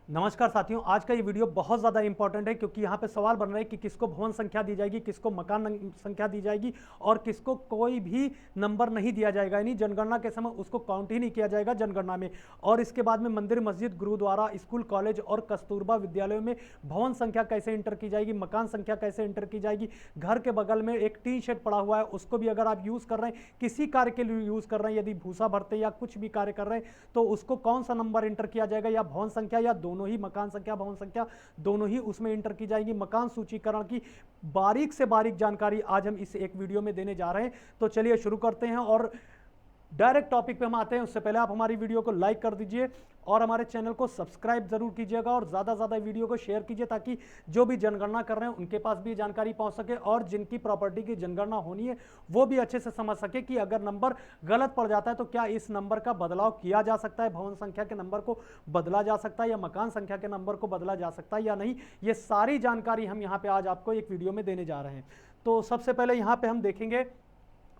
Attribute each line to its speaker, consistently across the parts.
Speaker 1: नमस्कार साथियों, आज का ये वीडियो बहुत ज़्यादा इंपॉर्टेंट है क्योंकि यहाँ पे सवाल बन रहा है कि किसको भवन संख्या दी जाएगी, किसको मकान संख्या दी जाएगी और किसको कोई भी नंबर नहीं दिया जाएगा। यानी जनगणना के समय उसको काउंट ही नहीं किया जाएगा जनगणना में। और इसके बाद में मंदिर, मस्जिद, गुरुद्वारा, स्कूल, कॉलेज और कस्तूरबा विद्यालयों में भवन संख्या कैसे इंटर की जाएगी, मकान संख्या कैसे इंटर की जाएगी। घर के बगल में एक टीन शेड पड़ा हुआ है, उसको भी अगर आप यूज़ कर रहे हैं, किसी कार्य के लिए यूज़ कर रहे हैं, यदि भूसा भरते या कुछ भी कार्य कर रहे हैं, तो उसको कौन सा नंबर इंटर किया जाएगा, या भवन संख्या या दोनों ही, मकान संख्या भवन संख्या दोनों ही उसमें इंटर की जाएगी। मकान सूचीकरण की बारीक से बारीक जानकारी आज हम इस एक वीडियो में देने जा रहे हैं। तो चलिए शुरू करते हैं और डायरेक्ट टॉपिक पे हम आते हैं। उससे पहले आप हमारी वीडियो को लाइक कर दीजिए और हमारे चैनल को सब्सक्राइब जरूर कीजिएगा और ज़्यादा से ज़्यादा वीडियो को शेयर कीजिए ताकि जो भी जनगणना कर रहे हैं उनके पास भी जानकारी पहुंच सके और जिनकी प्रॉपर्टी की जनगणना होनी है वो भी अच्छे से समझ सके कि अगर नंबर गलत पड़ जाता है तो क्या इस नंबर का बदलाव किया जा सकता है, भवन संख्या के नंबर को बदला जा सकता है या मकान संख्या के नंबर को बदला जा सकता है या नहीं। ये सारी जानकारी हम यहाँ पे आज आपको एक वीडियो में देने जा रहे हैं। तो सबसे पहले यहाँ पे हम देखेंगे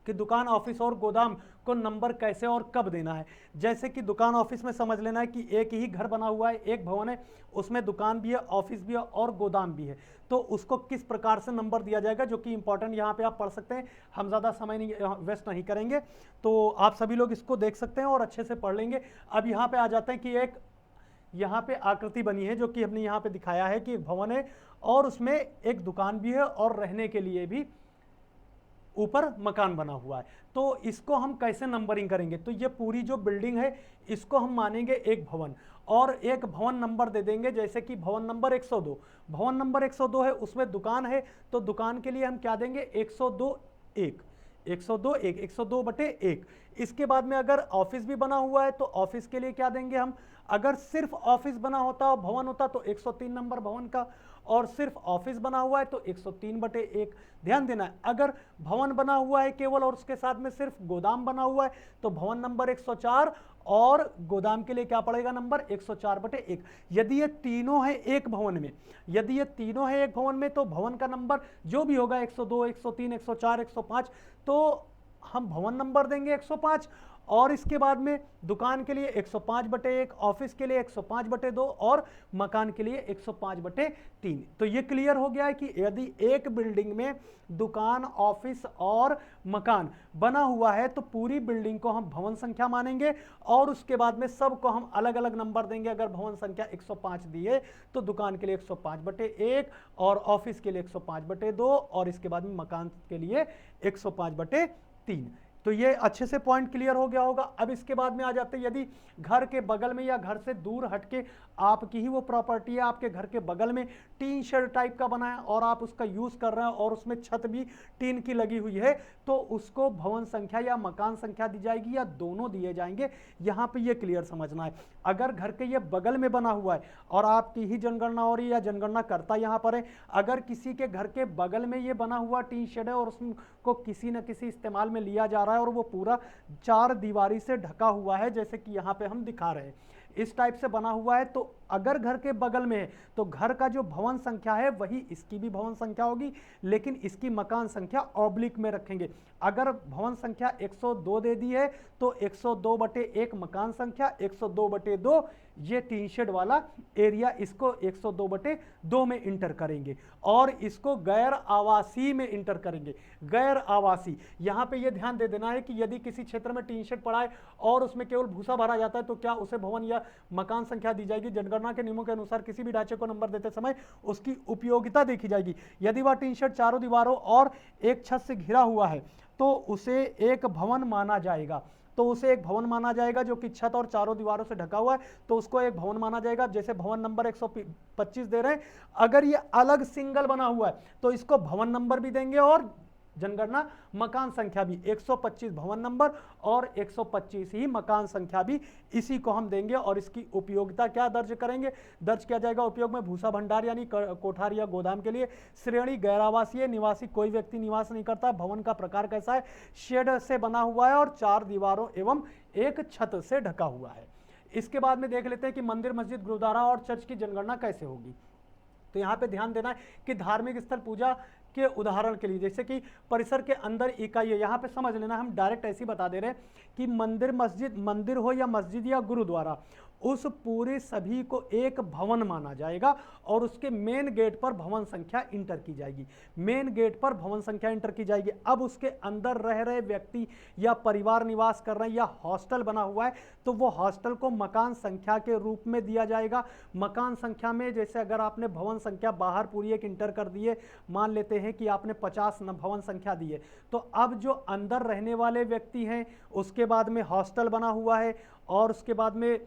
Speaker 1: कि दुकान, ऑफिस और गोदाम को नंबर कैसे और कब देना है। जैसे कि दुकान, ऑफिस में समझ लेना है कि एक ही घर बना हुआ है, एक भवन है, उसमें दुकान भी है, ऑफिस भी है और गोदाम भी है, तो उसको किस प्रकार से नंबर दिया जाएगा, जो कि इंपॉर्टेंट यहाँ पे आप पढ़ सकते हैं। हम ज़्यादा समय नहीं वेस्ट नहीं करेंगे, तो आप सभी लोग इसको देख सकते हैं और अच्छे से पढ़ लेंगे। अब यहाँ पे आ जाते हैं कि एक यहाँ पे आकृति बनी है जो कि हमने यहाँ पे दिखाया है कि एक भवन है और उसमें एक दुकान भी है और रहने के लिए भी ऊपर मकान बना हुआ है। तो इसको हम कैसे नंबरिंग करेंगे, तो ये पूरी जो बिल्डिंग है इसको हम मानेंगे एक भवन और एक भवन नंबर दे देंगे। जैसे कि भवन नंबर 102, भवन नंबर 102 है, उसमें दुकान है तो दुकान के लिए हम क्या देंगे, 102 1, 102 1, 102 बटे 1। इसके बाद में अगर ऑफिस भी बना हुआ है तो ऑफिस के लिए क्या देंगे हम, अगर सिर्फ ऑफिस बना होता और भवन होता तो 103 नंबर भवन का, और सिर्फ ऑफिस बना हुआ है तो 103 बटे 1। ध्यान देना है, अगर भवन बना हुआ है केवल और उसके साथ में सिर्फ गोदाम बना हुआ है तो भवन नंबर 104 और गोदाम के लिए क्या पड़ेगा नंबर, 104 बटे 1। यदि ये तीनों है एक भवन में, यदि ये तीनों है एक भवन में तो भवन का नंबर जो भी होगा 102 103 104 105, तो हम भवन नंबर देंगे 105 और इसके बाद में दुकान के लिए 105 बटे 1, ऑफिस के लिए 105 बटे 2 और मकान के लिए 105 बटे 3। तो ये क्लियर हो गया है कि यदि एक बिल्डिंग में दुकान, ऑफिस और मकान बना हुआ है तो पूरी बिल्डिंग को हम भवन संख्या मानेंगे और उसके बाद में सबको हम अलग अलग नंबर देंगे। अगर भवन संख्या 105 दी है तो दुकान के लिए 105 बटे 1 और ऑफिस के लिए 105 बटे 2 और इसके बाद में मकान के लिए 105 बटे 3। तो ये अच्छे से पॉइंट क्लियर हो गया होगा। अब इसके बाद में आ जाते हैं, यदि घर के बगल में या घर से दूर हटके आपकी ही वो प्रॉपर्टी है, आपके घर के बगल में टीन शेड टाइप का बना है और आप उसका यूज़ कर रहे हैं और उसमें छत भी टीन की लगी हुई है, तो उसको भवन संख्या या मकान संख्या दी जाएगी या दोनों दिए जाएंगे। यहाँ पे ये क्लियर समझना है। अगर घर के ये बगल में बना हुआ है और आपकी ही जनगणना हो रही है या जनगणना करता यहाँ पर है, अगर किसी के घर के बगल में ये बना हुआ टीन शेड है और उसको किसी न किसी इस्तेमाल में लिया जा रहा है और वो पूरा चार दीवारी से ढका हुआ है, जैसे कि यहाँ पे हम दिखा रहे हैं, इस टाइप से बना हुआ है, तो अगर घर के बगल में है तो घर का जो भवन संख्या है वही इसकी भी भवन संख्या होगी, लेकिन इसकी मकान संख्या ऑब्लिक में रखेंगे। अगर भवन संख्या 102 दे दी है तो 102 बटे 1 मकान संख्या, 102 बटे 2 ये टीन शेड वाला एरिया, इसको 102 बटे 2 में इंटर करेंगे और इसको गैर आवासीय में इंटर करेंगे। गैर आवासीय, यहाँ पे ये ध्यान दे देना है कि यदि किसी क्षेत्र में टीन शेड पड़ा है और उसमें केवल भूसा भरा जाता है तो क्या उसे भवन या मकान संख्या दी जाएगी। जनगणना के नियमों के अनुसार किसी भी ढांचे को नंबर देते समय उसकी उपयोगिता देखी जाएगी। यदि वह टीन शेड चारों दीवारों और एक छत से घिरा हुआ है तो उसे एक भवन माना जाएगा, तो उसे एक भवन माना जाएगा। जो कि छत और चारों दीवारों से ढका हुआ है तो उसको एक भवन माना जाएगा। जैसे भवन नंबर 125 दे रहे हैं, अगर ये अलग सिंगल बना हुआ है तो इसको भवन नंबर भी देंगे और जनगणना मकान संख्या भी, 125 भवन नंबर और 125 ही मकान संख्या भी, इसी को हम देंगे। और इसकी उपयोगिता क्या दर्ज करेंगे, दर्ज किया जाएगा उपयोग में भूसा भंडार यानी कोठार या गोदाम के लिए। श्रेणी गैर आवासीय, निवासी कोई व्यक्ति निवास नहीं करता। भवन का प्रकार कैसा है, शेड से बना हुआ है और चार दीवारों एवं एक छत से ढका हुआ है। इसके बाद में देख लेते हैं कि मंदिर, मस्जिद, गुरुद्वारा और चर्च की जनगणना कैसे होगी। तो यहाँ पे ध्यान देना है कि धार्मिक स्थल पूजा के उदाहरण के लिए, जैसे कि परिसर के अंदर इकाई है, यहाँ पे समझ लेना, हम डायरेक्ट ऐसे ही बता दे रहे हैं कि मंदिर, मस्जिद, मंदिर हो या मस्जिद या गुरुद्वारा, उस पूरे सभी को एक भवन माना जाएगा और उसके मेन गेट पर भवन संख्या इंटर की जाएगी। मेन गेट पर भवन संख्या इंटर की जाएगी। अब उसके अंदर रह रहे व्यक्ति या परिवार निवास कर रहे हैं या हॉस्टल बना हुआ है तो वो हॉस्टल को मकान संख्या के रूप में दिया जाएगा। मकान संख्या में जैसे अगर आपने भवन संख्या बाहर पूरी एक इंटर कर दी है, मान लेते हैं कि आपने 50 भवन संख्या दी है, तो अब जो अंदर रहने वाले व्यक्ति हैं उसके बाद में हॉस्टल बना हुआ है और उसके बाद में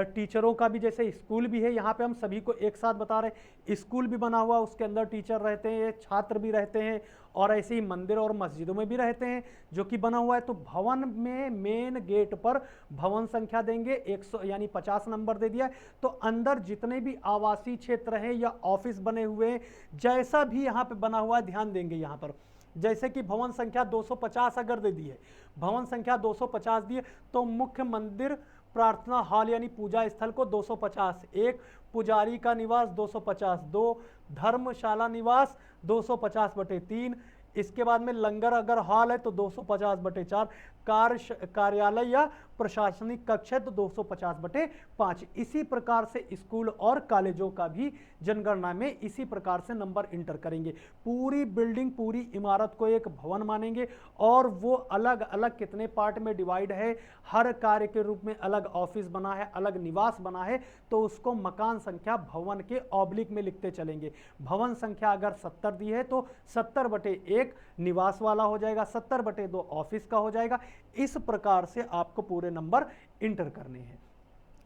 Speaker 1: टीचरों का भी जैसे स्कूल भी है, यहाँ पे हम सभी को एक साथ बता रहे हैं, स्कूल भी बना हुआ, उसके अंदर टीचर रहते हैं, छात्र भी रहते हैं और ऐसे ही मंदिर और मस्जिदों में भी रहते हैं जो कि बना हुआ है। तो भवन में मेन गेट पर भवन संख्या देंगे 100 यानी 50 नंबर दे दिया है। तो अंदर जितने भी आवासीय क्षेत्र हैं या ऑफिस बने हुए हैं, जैसा भी यहाँ पे बना हुआ है ध्यान देंगे यहाँ पर, जैसे कि भवन संख्या 250 अगर दे दी है, भवन संख्या 250 दी है तो मुख्य मंदिर प्रार्थना हॉल यानी पूजा स्थल को 250, एक पुजारी का निवास 250, दो धर्मशाला निवास 250/3, इसके बाद में लंगर अगर हॉल है तो 250/4, कार्यालय या प्रशासनिक कक्ष है तो 250/5। इसी प्रकार से स्कूल और कॉलेजों का भी जनगणना में इसी प्रकार से नंबर इंटर करेंगे। पूरी बिल्डिंग, पूरी इमारत को एक भवन मानेंगे और वो अलग अलग कितने पार्ट में डिवाइड है, हर कार्य के रूप में अलग ऑफिस बना है, अलग निवास बना है, तो उसको मकान संख्या भवन के ऑब्लिक में लिखते चलेंगे। भवन संख्या अगर 70 दी है तो 70/1 निवास वाला हो जाएगा, 70/2 ऑफिस का हो जाएगा। इस प्रकार से आपको पूरे नंबर इंटर करने हैं।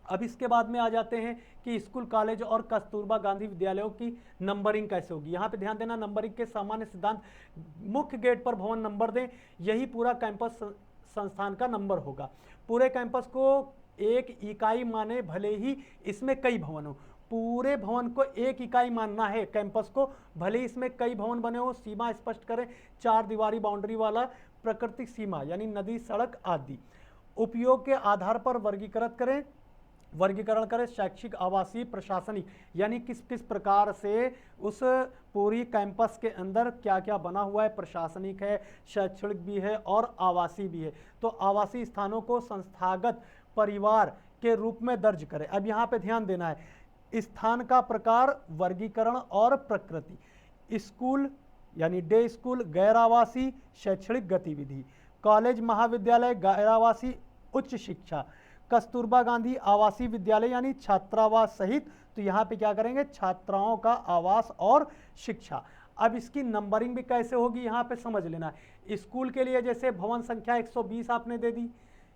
Speaker 1: अब इसके बाद में आ जाते हैं कि स्कूल, कॉलेज और कस्तूरबा गांधी विद्यालयों की नंबरिंग कैसे होगी। यहाँ पे ध्यान देना, नंबरिंग के सामान्य सिद्धांत, मुख्य गेट पर भवन नंबर दें, यही पूरा कैंपस संस्थान का नंबर होगा। पूरे कैंपस को एक इकाई माने, भले ही इसमें कई भवन हो, पूरे भवन को एक इकाई मानना है कैंपस को, भले इसमें कई भवन बने हो। सीमा स्पष्ट करें, 4 दीवारी बाउंड्री वाला, प्राकृतिक सीमा यानी नदी, सड़क आदि। उपयोग के आधार पर वर्गीकरण करें, शैक्षिक, आवासीय, प्रशासनिक, यानी किस किस प्रकार से उस पूरी कैंपस के अंदर क्या क्या बना हुआ है, प्रशासनिक है, शैक्षणिक भी है और आवासीय भी है। तो आवासीय स्थानों को संस्थागत परिवार के रूप में दर्ज करें। अब यहाँ पे ध्यान देना है, स्थान का प्रकार, वर्गीकरण और प्रकृति। स्कूल यानी डे स्कूल, गैर आवासीय शैक्षणिक गतिविधि। कॉलेज महाविद्यालय गैर आवासीय उच्च शिक्षा। कस्तूरबा गांधी आवासीय विद्यालय यानी छात्रावास सहित, तो यहाँ पे क्या करेंगे, छात्राओं का आवास और शिक्षा। अब इसकी नंबरिंग भी कैसे होगी यहाँ पे समझ लेना है। स्कूल के लिए जैसे भवन संख्या 120 आपने दे दी,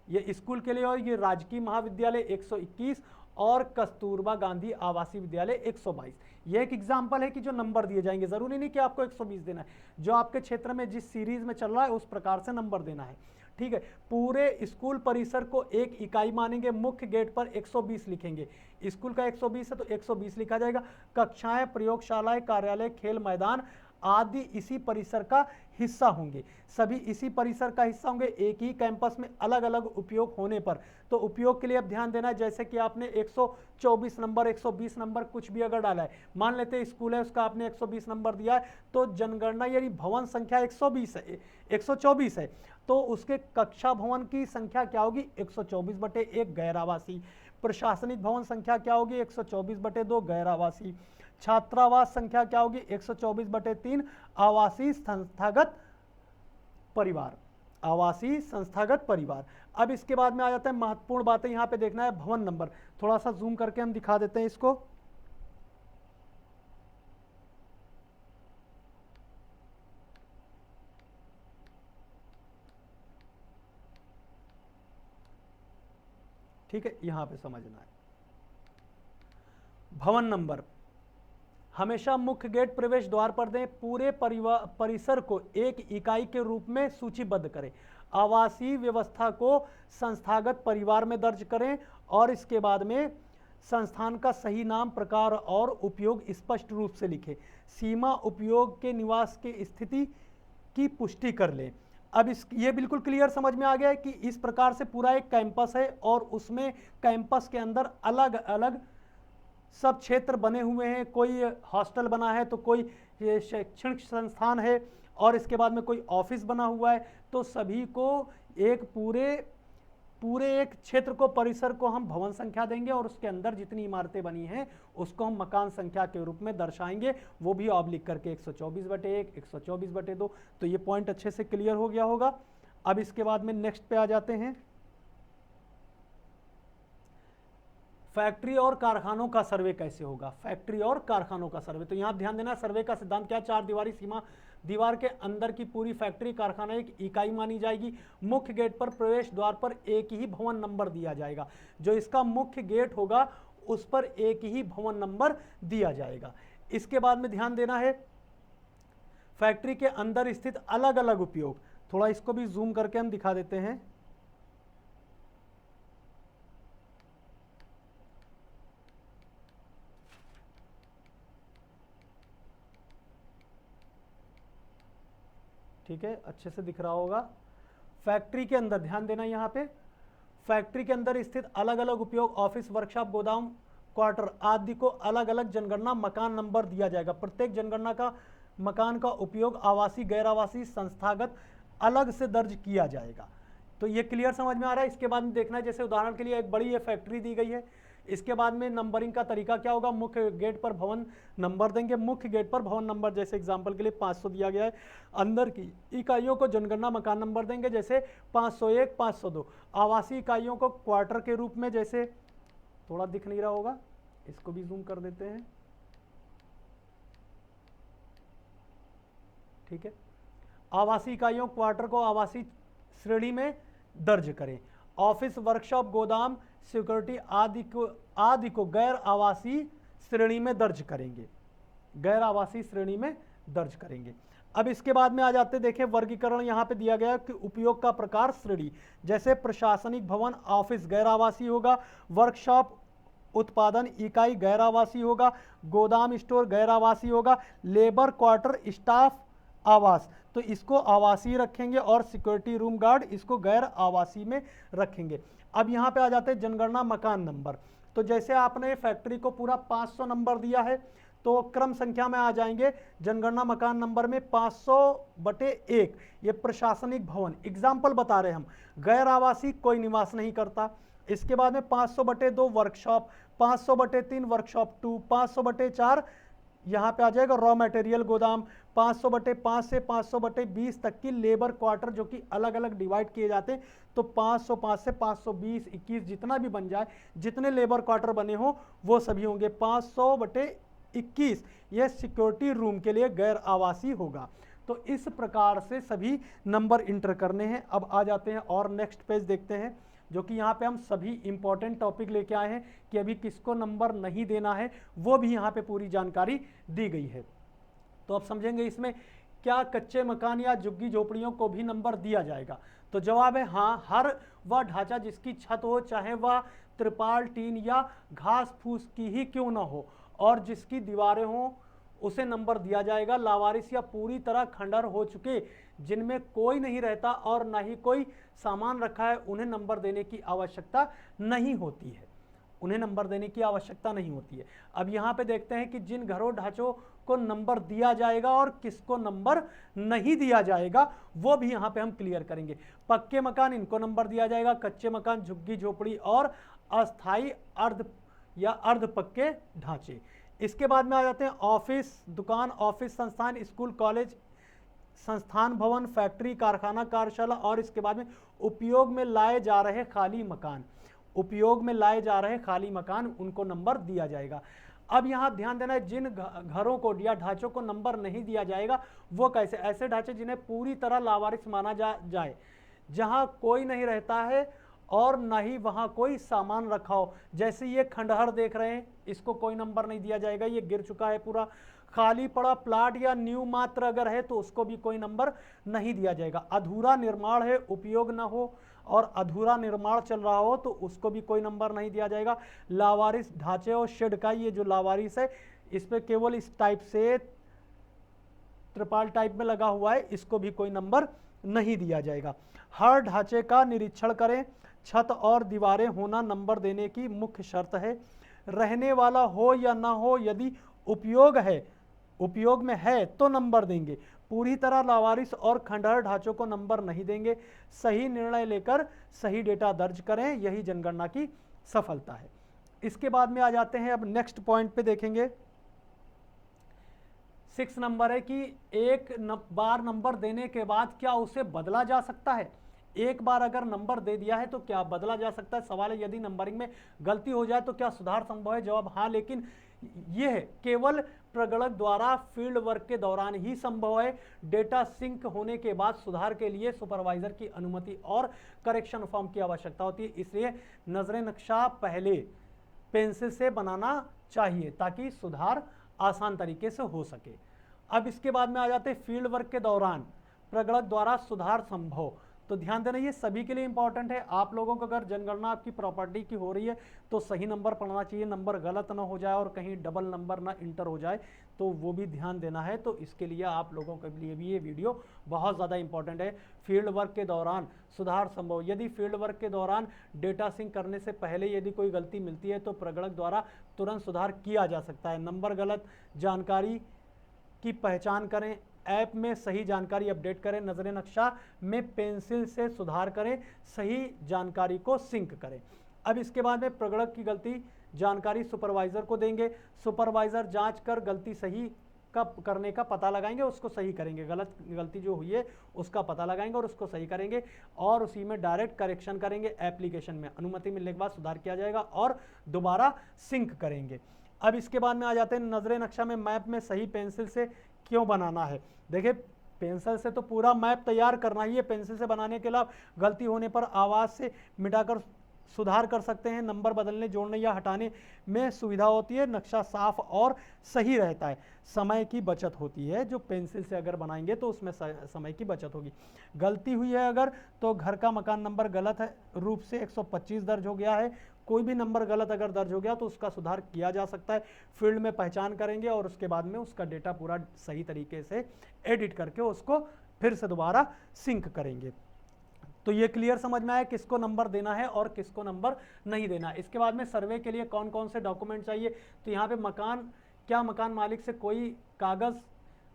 Speaker 1: ये स्कूल के लिए, और ये राजकीय महाविद्यालय 121 और कस्तूरबा गांधी आवासीय विद्यालय 122। ये एक एग्जाम्पल है कि जो नंबर दिए जाएंगे, जरूरी नहीं कि आपको 120 देना है, जो आपके क्षेत्र में जिस सीरीज में चल रहा है उस प्रकार से नंबर देना है। ठीक है, पूरे स्कूल परिसर को एक इकाई मानेंगे, मुख्य गेट पर 120 लिखेंगे। स्कूल का 120 है तो 120 लिखा जाएगा। कक्षाएं, प्रयोगशालाएं, कार्यालय, खेल मैदान आदि इसी परिसर का हिस्सा होंगे, सभी इसी परिसर का हिस्सा होंगे। एक ही कैंपस में अलग अलग उपयोग होने पर, तो उपयोग के लिए अब ध्यान देना है, जैसे कि आपने 124 नंबर, 120 नंबर कुछ भी अगर डाला है, मान लेते हैं स्कूल है उसका आपने 120 नंबर दिया है, तो जनगणना यानी भवन संख्या 120 है, 124 है, तो उसके कक्षा भवन की संख्या क्या होगी, 124/1 गैर आवासीय। प्रशासनिक भवन संख्या क्या होगी, 124/2 गैर आवासीय। छात्रावास संख्या क्या होगी, 124/3 आवासीय संस्थागत परिवार, आवासीय संस्थागत परिवार। अब इसके बाद में आ जाता है महत्वपूर्ण बातें, यहां पे देखना है भवन नंबर, थोड़ा सा जूम करके हम दिखा देते हैं इसको। ठीक है, यहां पे समझना है। भवन नंबर हमेशा मुख्य गेट प्रवेश द्वार पर दें। पूरे परिसर को एक इकाई के रूप में सूचीबद्ध करें। आवासीय व्यवस्था को संस्थागत परिवार में दर्ज करें और इसके बाद में संस्थान का सही नाम, प्रकार और उपयोग स्पष्ट रूप से लिखें। सीमा उपयोग के निवास की स्थिति की पुष्टि कर लें। अब ये बिल्कुल क्लियर समझ में आ गया है कि इस प्रकार से पूरा एक कैंपस है और उसमें कैंपस के अंदर अलग अलग सब क्षेत्र बने हुए हैं। कोई हॉस्टल बना है तो कोई शैक्षणिक संस्थान है और इसके बाद में कोई ऑफिस बना हुआ है, तो सभी को एक पूरे पूरे एक क्षेत्र को, परिसर को हम भवन संख्या देंगे और उसके अंदर जितनी इमारतें बनी हैं उसको हम मकान संख्या के रूप में दर्शाएंगे, वो भी ऑब्लिक करके 124/1, 124/2। तो ये पॉइंट अच्छे से क्लियर हो गया होगा। अब इसके बाद में नेक्स्ट पे आ जाते हैं, फैक्ट्री और कारखानों का सर्वे कैसे होगा। फैक्ट्री और कारखानों का सर्वे, तो यहां ध्यान देना, सर्वे का सिद्धांत क्या, 4 दीवारी सीमा, दीवार के अंदर की पूरी फैक्ट्री कारखाना एक इकाई मानी जाएगी। मुख्य गेट पर, प्रवेश द्वार पर एक ही भवन नंबर दिया जाएगा। जो इसका मुख्य गेट होगा उस पर एक ही भवन नंबर दिया जाएगा। इसके बाद में ध्यान देना है, फैक्ट्री के अंदर स्थित अलग अलग उपयोग, थोड़ा इसको भी जूम करके हम दिखा देते हैं। ठीक है, अच्छे से दिख रहा होगा। फैक्ट्री के अंदर ध्यान देना, यहाँ पे फैक्ट्री के अंदर स्थित अलग अलग उपयोग, ऑफिस, वर्कशॉप, गोदाम, क्वार्टर आदि को अलग अलग जनगणना मकान नंबर दिया जाएगा। प्रत्येक जनगणना का मकान का उपयोग आवासीय, गैर आवासीय, संस्थागत अलग से दर्ज किया जाएगा। तो ये क्लियर समझ में आ रहा है। इसके बाद में देखना है, जैसे उदाहरण के लिए एक बड़ी ये फैक्ट्री दी गई है, इसके बाद में नंबरिंग का तरीका क्या होगा, मुख्य गेट पर भवन नंबर देंगे। मुख्य गेट पर भवन नंबर, जैसे एग्जांपल के लिए 500 दिया गया है। अंदर की इकाइयों को जनगणना मकान नंबर देंगे, जैसे 501, 502। आवासीय इकाइयों को क्वार्टर के रूप में, जैसे थोड़ा दिख नहीं रहा होगा, इसको भी जूम कर देते हैं। ठीक है, आवासीय इकाइयों क्वार्टर को आवासीय श्रेणी में दर्ज करें। ऑफिस, वर्कशॉप, गोदाम, सिक्योरिटी आदि को गैर आवासीय श्रेणी में दर्ज करेंगे, गैर आवासीय श्रेणी में दर्ज करेंगे। अब इसके बाद में आ जाते, देखें वर्गीकरण यहाँ पे दिया गया है कि उपयोग का प्रकार श्रेणी, जैसे प्रशासनिक भवन, ऑफिस गैर आवासीय होगा, वर्कशॉप उत्पादन इकाई गैर आवासीय होगा, गोदाम स्टोर गैर आवासीय होगा, लेबर क्वार्टर स्टाफ आवास, तो इसको आवासीय रखेंगे, और सिक्योरिटी रूम गार्ड इसको गैर आवासीय में रखेंगे। अब यहाँ पे आ जाते हैं जनगणना मकान नंबर। तो जैसे आपने फैक्ट्री को पूरा 500 नंबर दिया है, तो क्रम संख्या में आ जाएंगे जनगणना मकान नंबर में 500/1 ये प्रशासनिक भवन, एग्जाम्पल बता रहे हम, गैर आवासीय कोई निवास नहीं करता। इसके बाद में 500/2 वर्कशॉप, 500/3 वर्कशॉप 2, 500/4 यहाँ पे आ जाएगा रॉ मटेरियल गोदाम, 500/5 से 500/20 तक की लेबर क्वार्टर, जो कि अलग अलग डिवाइड किए जाते हैं। तो 505 से 520, 21 जितना भी बन जाए, जितने लेबर क्वार्टर बने हो वो सभी होंगे। 500/21 यह सिक्योरिटी रूम के लिए गैर आवासीय होगा। तो इस प्रकार से सभी नंबर इंटर करने हैं। अब आ जाते हैं और नेक्स्ट पेज देखते हैं, जो कि यहाँ पे हम सभी इंपॉर्टेंट टॉपिक लेके आए हैं कि अभी किसको नंबर नहीं देना है, वो भी यहाँ पे पूरी जानकारी दी गई है। तो अब समझेंगे इसमें, क्या कच्चे मकान या झुग्गी झोपड़ियों को भी नंबर दिया जाएगा। तो जवाब है हाँ, हर वह ढांचा जिसकी छत हो, चाहे वह त्रिपाल, टीन या घास फूस की ही क्यों ना हो, और जिसकी दीवारें हों, उसे नंबर दिया जाएगा। लावारिस या पूरी तरह खंडहर हो चुके, जिनमें कोई नहीं रहता और ना ही कोई सामान रखा है, उन्हें नंबर देने की आवश्यकता नहीं होती है, उन्हें नंबर देने की आवश्यकता नहीं होती है। अब यहाँ पे देखते हैं कि जिन घरों ढांचों को नंबर दिया जाएगा और किसको नंबर नहीं दिया जाएगा, वो भी यहाँ पे हम क्लियर करेंगे। पक्के मकान, इनको नंबर दिया जाएगा। कच्चे मकान, झुग्गी झोपड़ी और अस्थाई अर्ध या अर्ध पक्के ढांचे। इसके बाद में आ जाते हैं ऑफिस, दुकान, ऑफिस, संस्थान, स्कूल, कॉलेज, संस्थान भवन, फैक्ट्री, कारखाना, कार्यशाला, और इसके बाद में उपयोग में लाए जा रहे खाली मकान, उपयोग में लाए जा रहे खाली मकान, उनको नंबर दिया जाएगा। अब यहाँ ध्यान देना है, जिन घरों को या ढांचों को नंबर नहीं दिया जाएगा वो कैसे, ऐसे ढांचे जिन्हें पूरी तरह लावारिस माना जाए, जहाँ कोई नहीं रहता है और न ही वहाँ कोई सामान रखा हो। जैसे ये खंडहर देख रहे हैं, इसको कोई नंबर नहीं दिया जाएगा, ये गिर चुका है पूरा। खाली पड़ा प्लाट या न्यू मात्र अगर है तो उसको भी कोई नंबर नहीं दिया जाएगा। अधूरा निर्माण है, उपयोग न हो और अधूरा निर्माण चल रहा हो तो उसको भी कोई नंबर नहीं दिया जाएगा। लावारिस ढांचे और शेड का, ये जो लावारिस है इस पे केवल इस टाइप से त्रिपाल टाइप में लगा हुआ है, इसको भी कोई नंबर नहीं दिया जाएगा। हर ढांचे का निरीक्षण करें, छत और दीवारें होना नंबर देने की मुख्य शर्त है। रहने वाला हो या ना हो, यदि उपयोग में है तो नंबर देंगे, पूरी तरह लावारिस और खंडहर ढांचों को नंबर नहीं देंगे, सही निर्णय लेकर सही डेटा दर्ज करें, यही जनगणना की सफलता है। इसके बाद में आ जाते हैं अब नेक्स्ट पॉइंट पे देखेंगे। 6 नंबर है कि एक बार नंबर देने के बाद क्या उसे बदला जा सकता है। एक बार अगर नंबर दे दिया है तो क्या बदला जा सकता है। सवाल है यदि नंबरिंग में गलती हो जाए तो क्या सुधार संभव है। जवाब हाँ, लेकिन यह केवल प्रगणक द्वारा फील्ड वर्क के दौरान ही संभव है। डेटा सिंक होने के बाद सुधार के लिए सुपरवाइजर की अनुमति और करेक्शन फॉर्म की आवश्यकता होती है, इसलिए नजरे नक्शा पहले पेंसिल से बनाना चाहिए ताकि सुधार आसान तरीके से हो सके। अब इसके बाद में आ जाते हैं फील्ड वर्क के दौरान प्रगणक द्वारा सुधार संभव। तो ध्यान देना, ये सभी के लिए इंपॉर्टेंट है। आप लोगों को अगर जनगणना आपकी प्रॉपर्टी की हो रही है तो सही नंबर पढ़ना चाहिए, नंबर गलत ना हो जाए और कहीं डबल नंबर ना इंटर हो जाए, तो वो भी ध्यान देना है। तो इसके लिए आप लोगों के लिए भी ये वीडियो बहुत ज़्यादा इंपॉर्टेंट है। फील्ड वर्क के दौरान सुधार संभव। यदि फील्ड वर्क के दौरान डेटा सिंक करने से पहले यदि कोई गलती मिलती है तो प्रगणक द्वारा तुरंत सुधार किया जा सकता है। नंबर गलत जानकारी की पहचान करें, ऐप में सही जानकारी अपडेट करें, नजरे नक्शा में पेंसिल से सुधार करें, सही जानकारी को सिंक करें। अब इसके बाद में प्रगणक की गलती जानकारी सुपरवाइजर को देंगे। सुपरवाइजर जांच कर गलती सही करने का पता लगाएंगे, उसको सही करेंगे। गलती जो हुई है उसका पता लगाएंगे और उसको सही करेंगे और उसी में डायरेक्ट करेक्शन करेंगे। एप्लीकेशन में अनुमति मिलने के बाद सुधार किया जाएगा और दोबारा सिंक करेंगे। अब इसके बाद में आ जाते हैं नजरे नक्शा में मैप में सही पेंसिल से क्यों बनाना है। देखिए, पेंसिल से तो पूरा मैप तैयार करना ही है, पेंसिल से बनाने के अलावा गलती होने पर आवाज से मिटाकर सुधार कर सकते हैं। नंबर बदलने, जोड़ने या हटाने में सुविधा होती है। नक्शा साफ और सही रहता है। समय की बचत होती है, जो पेंसिल से अगर बनाएंगे तो उसमें समय की बचत होगी। गलती हुई है अगर तो घर का मकान नंबर गलत है रूप से 125 दर्ज हो गया है, कोई भी नंबर गलत अगर दर्ज हो गया तो उसका सुधार किया जा सकता है। फील्ड में पहचान करेंगे और उसके बाद में उसका डेटा पूरा सही तरीके से एडिट करके उसको फिर से दोबारा सिंक करेंगे। तो ये क्लियर समझ में आया किसको नंबर देना है और किसको नंबर नहीं देना। इसके बाद में सर्वे के लिए कौन कौन से डॉक्यूमेंट चाहिए। तो यहाँ पे मकान मालिक से कोई कागज़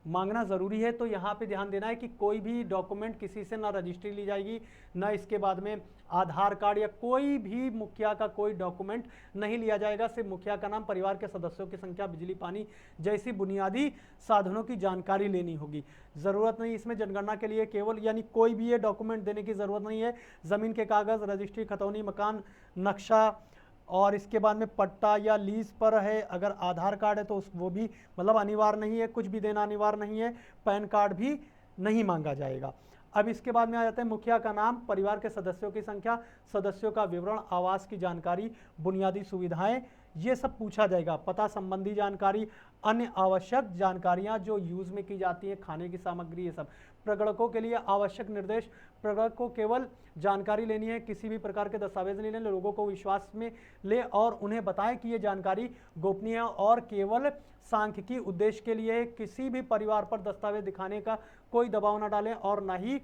Speaker 1: मांगना ज़रूरी है। तो यहाँ पे ध्यान देना है कि कोई भी डॉक्यूमेंट किसी से ना रजिस्ट्री ली जाएगी, ना इसके बाद में आधार कार्ड या कोई भी मुखिया का कोई डॉक्यूमेंट नहीं लिया जाएगा। सिर्फ मुखिया का नाम, परिवार के सदस्यों की संख्या, बिजली पानी जैसी बुनियादी साधनों की जानकारी लेनी होगी। ज़रूरत नहीं इसमें जनगणना के लिए केवल, यानी कोई भी ये डॉक्यूमेंट देने की ज़रूरत नहीं है। ज़मीन के कागज़, रजिस्ट्री, खतौनी, मकान नक्शा और इसके बाद में पट्टा या लीज पर है, अगर आधार कार्ड है तो वो भी मतलब अनिवार्य नहीं है, कुछ भी देना अनिवार्य नहीं है। पैन कार्ड भी नहीं मांगा जाएगा। अब इसके बाद में आ जाते हैं मुखिया का नाम, परिवार के सदस्यों की संख्या, सदस्यों का विवरण, आवास की जानकारी, बुनियादी सुविधाएं, ये सब पूछा जाएगा। पता संबंधी जानकारी, अन्य आवश्यक जानकारियां जो यूज में की जाती है, खाने की सामग्री, ये सब। प्रगणकों के लिए आवश्यक निर्देश, प्रगणक को केवल जानकारी लेनी है, किसी भी प्रकार के दस्तावेज नहीं लेने, लोगों को विश्वास में ले और उन्हें बताएं कि ये जानकारी गोपनीय है और केवल सांख्यिकी उद्देश्य के लिए है। किसी भी परिवार पर दस्तावेज दिखाने का कोई दबाव न डालें और न ही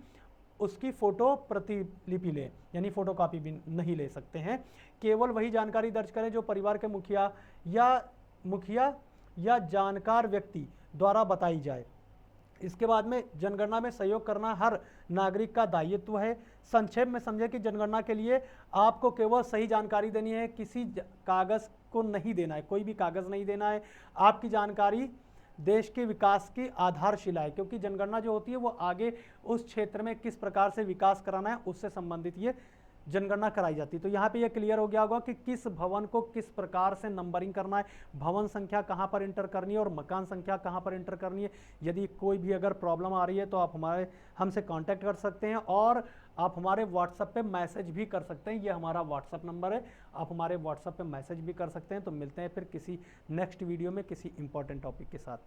Speaker 1: उसकी फोटो प्रतिलिपि लें, यानी फोटोकॉपी भी नहीं ले सकते हैं। केवल वही जानकारी दर्ज करें जो परिवार के मुखिया या जानकार व्यक्ति द्वारा बताई जाए। इसके बाद में जनगणना में सहयोग करना हर नागरिक का दायित्व है। संक्षेप में समझे कि जनगणना के लिए आपको केवल सही जानकारी देनी है, किसी कागज़ को नहीं देना है, कोई भी कागज़ नहीं देना है। आपकी जानकारी देश के विकास की आधारशिला है, क्योंकि जनगणना जो होती है वो आगे उस क्षेत्र में किस प्रकार से विकास कराना है उससे संबंधित ये जनगणना कराई जाती है। तो यहाँ पे ये क्लियर हो गया होगा कि किस भवन को किस प्रकार से नंबरिंग करना है, भवन संख्या कहाँ पर इंटर करनी है और मकान संख्या कहाँ पर इंटर करनी है। यदि कोई भी अगर प्रॉब्लम आ रही है तो आप हमसे कांटेक्ट कर सकते हैं और आप हमारे व्हाट्सएप पे मैसेज भी कर सकते हैं। ये हमारा व्हाट्सएप नंबर है, आप हमारे व्हाट्सएप पे मैसेज भी कर सकते हैं। तो मिलते हैं फिर किसी नेक्स्ट वीडियो में किसी इंपॉर्टेंट टॉपिक के साथ।